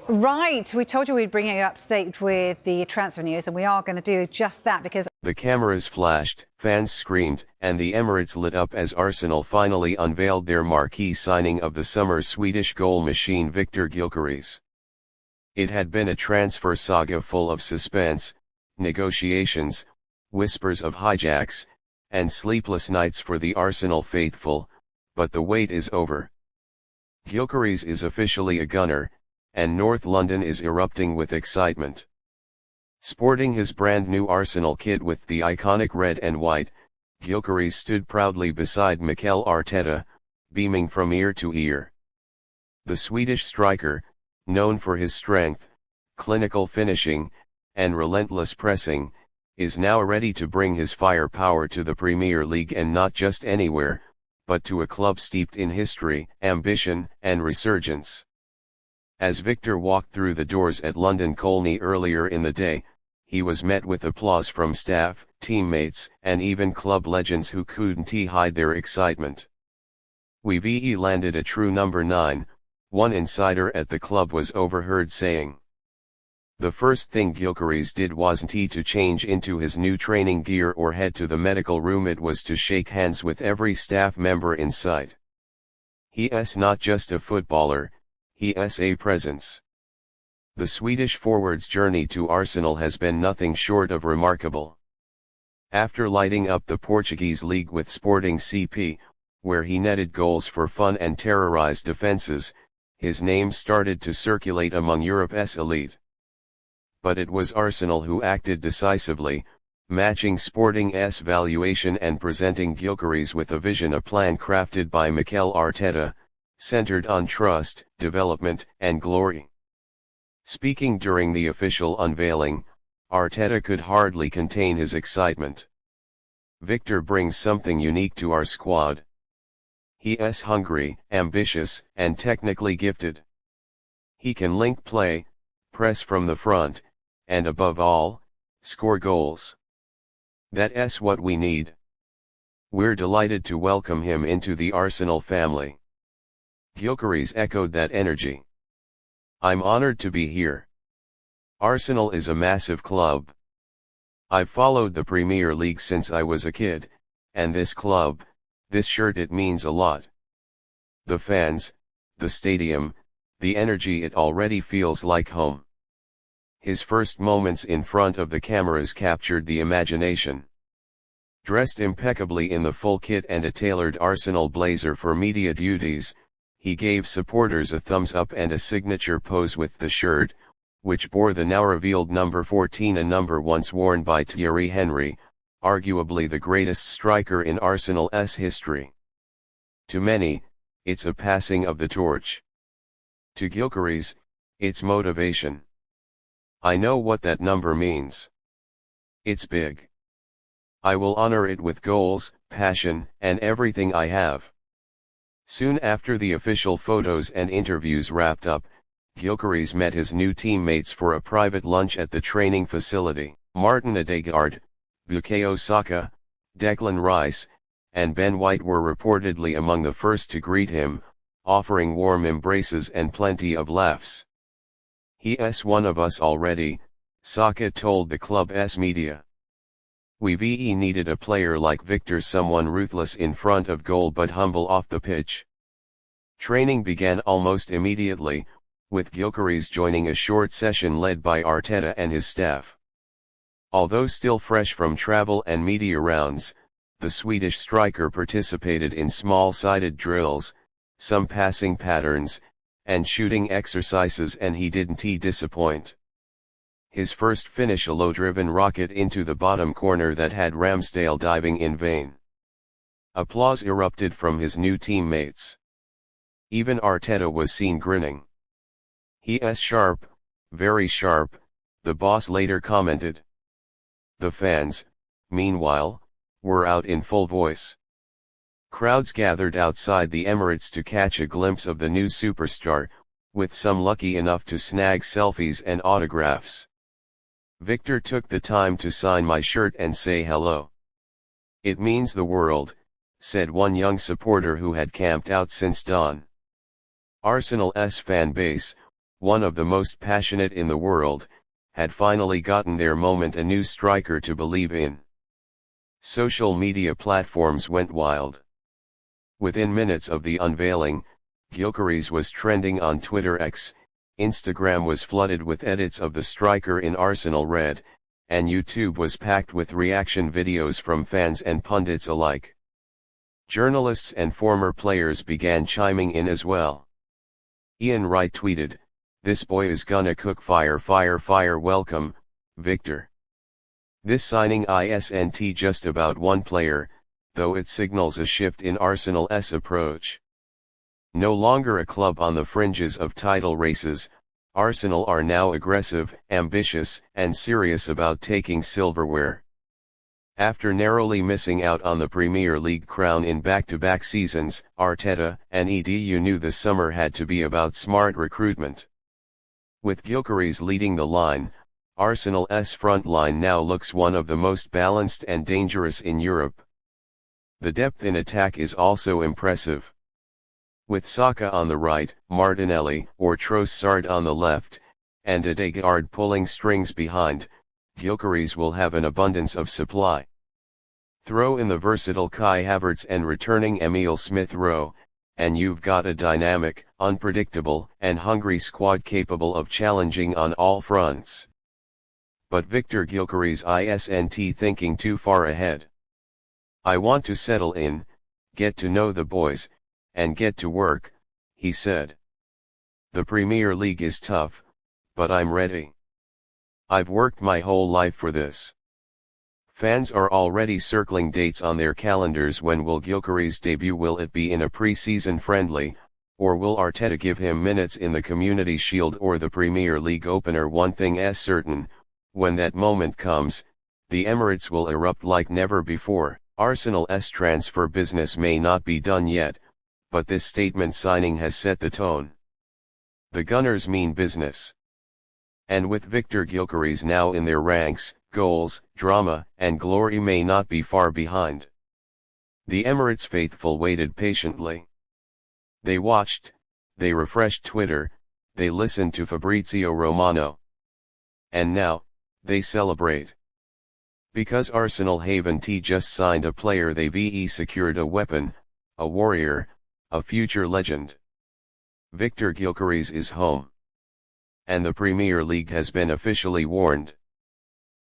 Right, we told you we'd bring you up to date with the transfer news, and we are going to do just that because the cameras flashed, fans screamed, and the Emirates lit up as Arsenal finally unveiled their marquee signing of the summer Swedish goal machine Victor Gyökeres. It had been a transfer saga full of suspense, negotiations, whispers of hijacks, and sleepless nights for the Arsenal faithful, but the wait is over. Gyökeres is officially a gunner, and North London is erupting with excitement. Sporting his brand new Arsenal kit with the iconic red and white, Gyökeres stood proudly beside Mikel Arteta, beaming from ear to ear. The Swedish striker, known for his strength, clinical finishing, and relentless pressing, is now ready to bring his firepower to the Premier League, and not just anywhere, but to a club steeped in history, ambition, and resurgence. As Victor walked through the doors at London Colney earlier in the day, he was met with applause from staff, teammates, and even club legends who couldn't hide their excitement. "We've landed a true number 9, one insider at the club was overheard saying. The first thing Gyökeres did wasn't to change into his new training gear or head to the medical room, it was to shake hands with every staff member in sight. He's not just a footballer, he's a presence." The Swedish forward's journey to Arsenal has been nothing short of remarkable. After lighting up the Portuguese league with Sporting CP, where he netted goals for fun and terrorized defenses, his name started to circulate among Europe's elite. But it was Arsenal who acted decisively, matching Sporting's valuation and presenting Gyökeres with a vision, a plan crafted by Mikel Arteta, centered on trust, development, and glory. Speaking during the official unveiling, Arteta could hardly contain his excitement. "Victor brings something unique to our squad. He's hungry, ambitious, and technically gifted. He can link play, press from the front, and above all, score goals. That's what we need. We're delighted to welcome him into the Arsenal family." Gyökeres echoed that energy. "I'm honored to be here. Arsenal is a massive club. I've followed the Premier League since I was a kid, and this club, this shirt, it means a lot. The fans, the stadium, the energy, it already feels like home." His first moments in front of the cameras captured the imagination. Dressed impeccably in the full kit and a tailored Arsenal blazer for media duties, he gave supporters a thumbs up and a signature pose with the shirt, which bore the now revealed number 14, a number once worn by Thierry Henry, arguably the greatest striker in Arsenal's history. To many, it's a passing of the torch. To Gyökeres, it's motivation. "I know what that number means. It's big. I will honor it with goals, passion, and everything I have." Soon after the official photos and interviews wrapped up, Gyökeres met his new teammates for a private lunch at the training facility. Martin Odegaard, Bukayo Saka, Declan Rice, and Ben White were reportedly among the first to greet him, offering warm embraces and plenty of laughs. "He's one of us already," Saka told the club's media. "We've needed a player like Victor, someone ruthless in front of goal but humble off the pitch." Training began almost immediately, with Gyökeres joining a short session led by Arteta and his staff. Although still fresh from travel and media rounds, the Swedish striker participated in small-sided drills, some passing patterns, and shooting exercises, and he didn't disappoint. His first finish, a low-driven rocket into the bottom corner that had Ramsdale diving in vain. Applause erupted from his new teammates. Even Arteta was seen grinning. "He's sharp, very sharp," the boss later commented. The fans, meanwhile, were out in full voice. Crowds gathered outside the Emirates to catch a glimpse of the new superstar, with some lucky enough to snag selfies and autographs. "Victor took the time to sign my shirt and say hello. It means the world," said one young supporter who had camped out since dawn. Arsenal's fan base, one of the most passionate in the world, had finally gotten their moment, a new striker to believe in. Social media platforms went wild. Within minutes of the unveiling, Gyökeres was trending on Twitter X, Instagram was flooded with edits of the striker in Arsenal red, and YouTube was packed with reaction videos from fans and pundits alike. Journalists and former players began chiming in as well. Ian Wright tweeted, "This boy is gonna cook fire fire fire, welcome, Victor." This signing isn't just about one player, though it signals a shift in Arsenal's approach. No longer a club on the fringes of title races, Arsenal are now aggressive, ambitious, and serious about taking silverware. After narrowly missing out on the Premier League crown in back-to-back seasons, Arteta and Edu knew the summer had to be about smart recruitment. With Gyökeres leading the line, Arsenal's front line now looks one of the most balanced and dangerous in Europe. The depth in attack is also impressive. With Saka on the right, Martinelli or Trossard on the left, and Odegaard pulling strings behind, Gyökeres will have an abundance of supply. Throw in the versatile Kai Havertz and returning Emile Smith-Rowe, and you've got a dynamic, unpredictable, and hungry squad capable of challenging on all fronts. But Victor Gyökeres isn't thinking too far ahead. "I want to settle in, get to know the boys, and get to work," he said. "The Premier League is tough, but I'm ready. I've worked my whole life for this." Fans are already circling dates on their calendars. When will Gyökeres debut? Will it be in a pre-season friendly, or will Arteta give him minutes in the Community Shield or the Premier League opener? One thing is certain, when that moment comes, the Emirates will erupt like never before. Arsenal's transfer business may not be done yet, but this statement signing has set the tone. The Gunners mean business. And with Victor Gyökeres now in their ranks, goals, drama, and glory may not be far behind. The Emirates faithful waited patiently. They watched, they refreshed Twitter, they listened to Fabrizio Romano. And now, they celebrate. Because Arsenal haven't just signed a player, they've secured a weapon, a warrior, a future legend. Victor Gyökeres is home. And the Premier League has been officially warned.